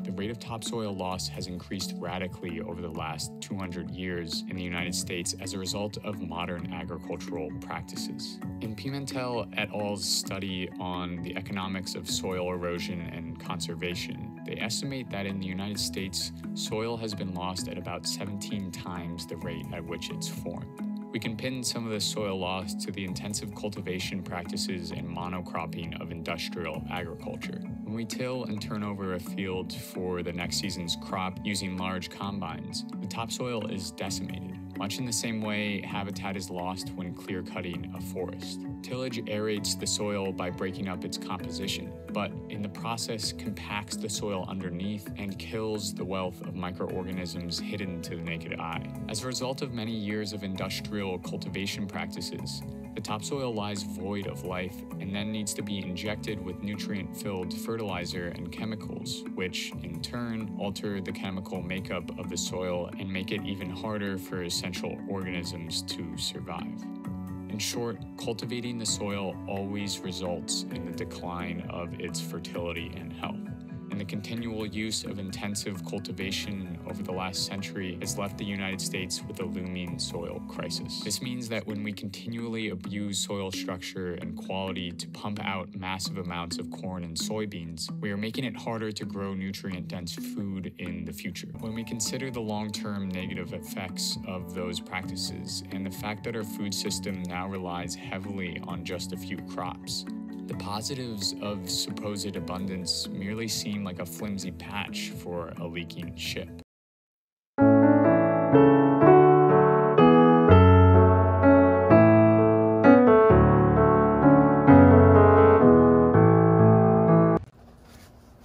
the rate of topsoil loss has increased radically over the last 200 years in the United States as a result of modern agricultural practices. In Pimentel et al.'s study on the economics of soil erosion and conservation, they estimate that in the United States, soil has been lost at about 17 times the rate at which it's formed. We can pin some of the soil loss to the intensive cultivation practices and monocropping of industrial agriculture. When we till and turn over a field for the next season's crop using large combines, the topsoil is decimated. Much in the same way, habitat is lost when clear-cutting a forest. Tillage aerates the soil by breaking up its composition, but in the process compacts the soil underneath and kills the wealth of microorganisms hidden to the naked eye. As a result of many years of industrial cultivation practices, the topsoil lies void of life and then needs to be injected with nutrient-filled fertilizer and chemicals, which in turn alter the chemical makeup of the soil and make it even harder for essential organisms to survive. In short, cultivating the soil always results in the decline of its fertility and health. And the continual use of intensive cultivation over the last century has left the United States with a looming soil crisis. This means that when we continually abuse soil structure and quality to pump out massive amounts of corn and soybeans, we are making it harder to grow nutrient-dense food in the future. When we consider the long-term negative effects of those practices and the fact that our food system now relies heavily on just a few crops, the positives of supposed abundance merely seem like a flimsy patch for a leaking ship.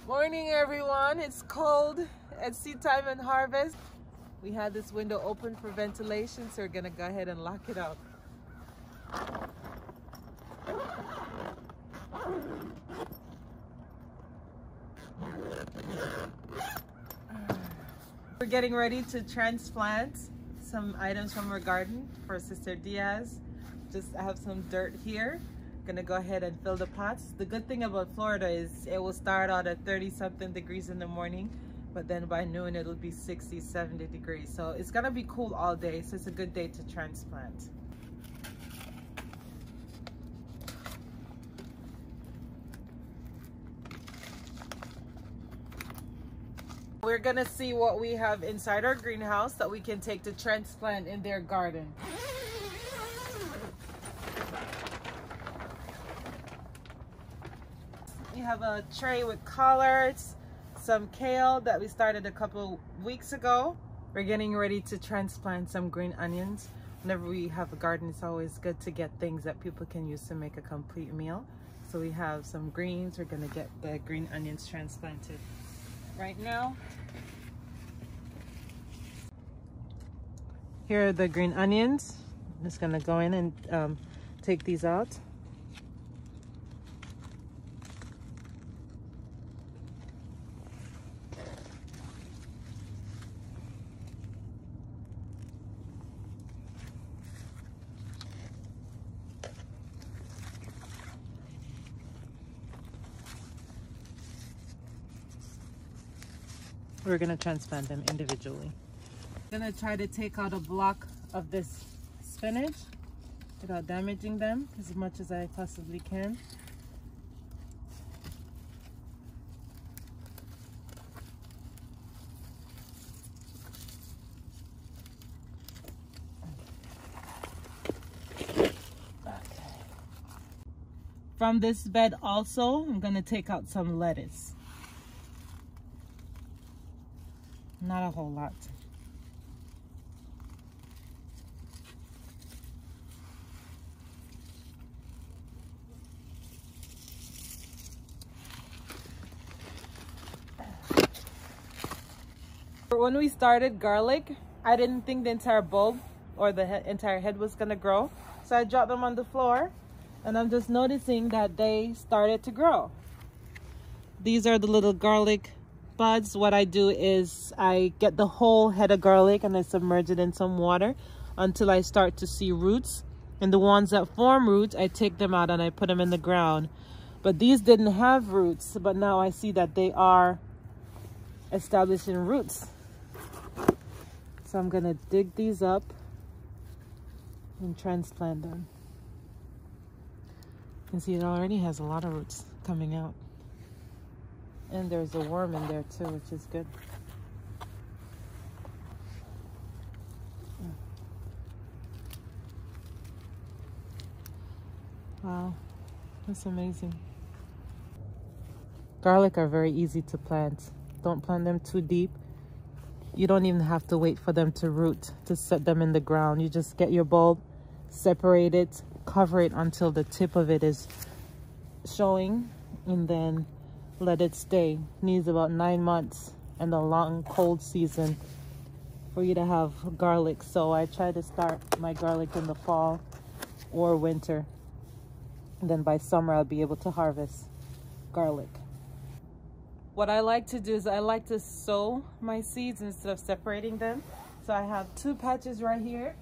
Morning everyone, it's cold at seed time and harvest. We had this window open for ventilation, so we're gonna go ahead and lock it up. We're getting ready to transplant some items from our garden for Sister Diaz. I have some dirt here. Gonna go ahead and fill the pots. The good thing about Florida is it will start out at 30-something degrees in the morning, but then by noon it'll be 60, 70 degrees. So it's gonna be cool all day, so it's a good day to transplant. We're gonna see what we have inside our greenhouse that we can take to transplant in their garden. We have a tray with collards, some kale that we started a couple weeks ago. We're getting ready to transplant some green onions. Whenever we have a garden, it's always good to get things that people can use to make a complete meal. So we have some greens. We're gonna get the green onions transplanted right now. Here are the green onions. I'm just gonna go in and take these out. We're gonna transplant them individually. I'm gonna try to take out a block of this spinach without damaging them as much as I possibly can. From this bed also, I'm gonna take out some lettuce. Not a whole lot. When we started garlic, I didn't think the entire bulb or the entire head was gonna grow. So I dropped them on the floor and I'm just noticing that they started to grow. These are the little garlic buds. What I do is I get the whole head of garlic and I submerge it in some water until I start to see roots. And the ones that form roots, I take them out and I put them in the ground. But these didn't have roots, but now I see that they are establishing roots. So I'm gonna dig these up and transplant them. You can see it already has a lot of roots coming out. And there's a worm in there too, which is good. Wow, that's amazing. Garlic are very easy to plant. Don't plant them too deep. You don't even have to wait for them to root to set them in the ground. You just get your bulb, separate it, cover it until the tip of it is showing, and then let it stay. Needs about 9 months and a long cold season for you to have garlic. So I try to start my garlic in the fall or winter. And then by summer I'll be able to harvest garlic. What I like to do is I like to sow my seeds instead of separating them. So I have 2 patches right here.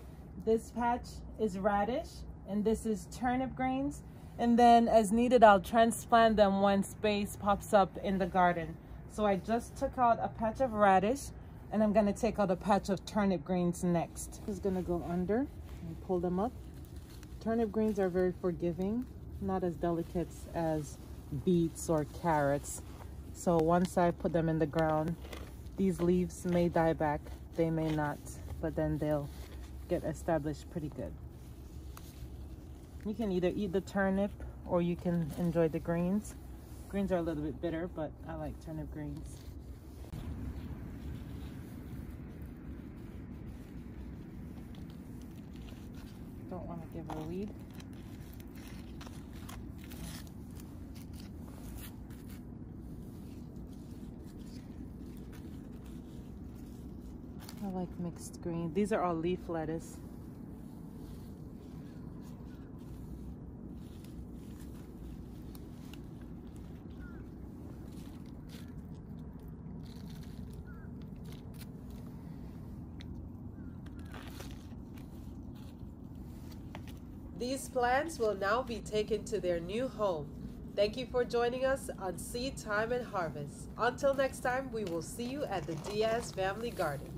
This patch is radish and this is turnip greens. And then as needed, I'll transplant them when space pops up in the garden. So I just took out a patch of radish and I'm gonna take out a patch of turnip greens next. This is gonna go under and pull them up. Turnip greens are very forgiving, not as delicate as beets or carrots. So once I put them in the ground, these leaves may die back, they may not, but then they'll get established pretty good. You can either eat the turnip or you can enjoy the greens. Greens are a little bit bitter, but I like turnip greens. Don't want to give it a weed. I like mixed green. These are all leaf lettuce. These plants will now be taken to their new home. Thank you for joining us on Seed Time and Harvest. Until next time, we will see you at the Diaz Family Garden.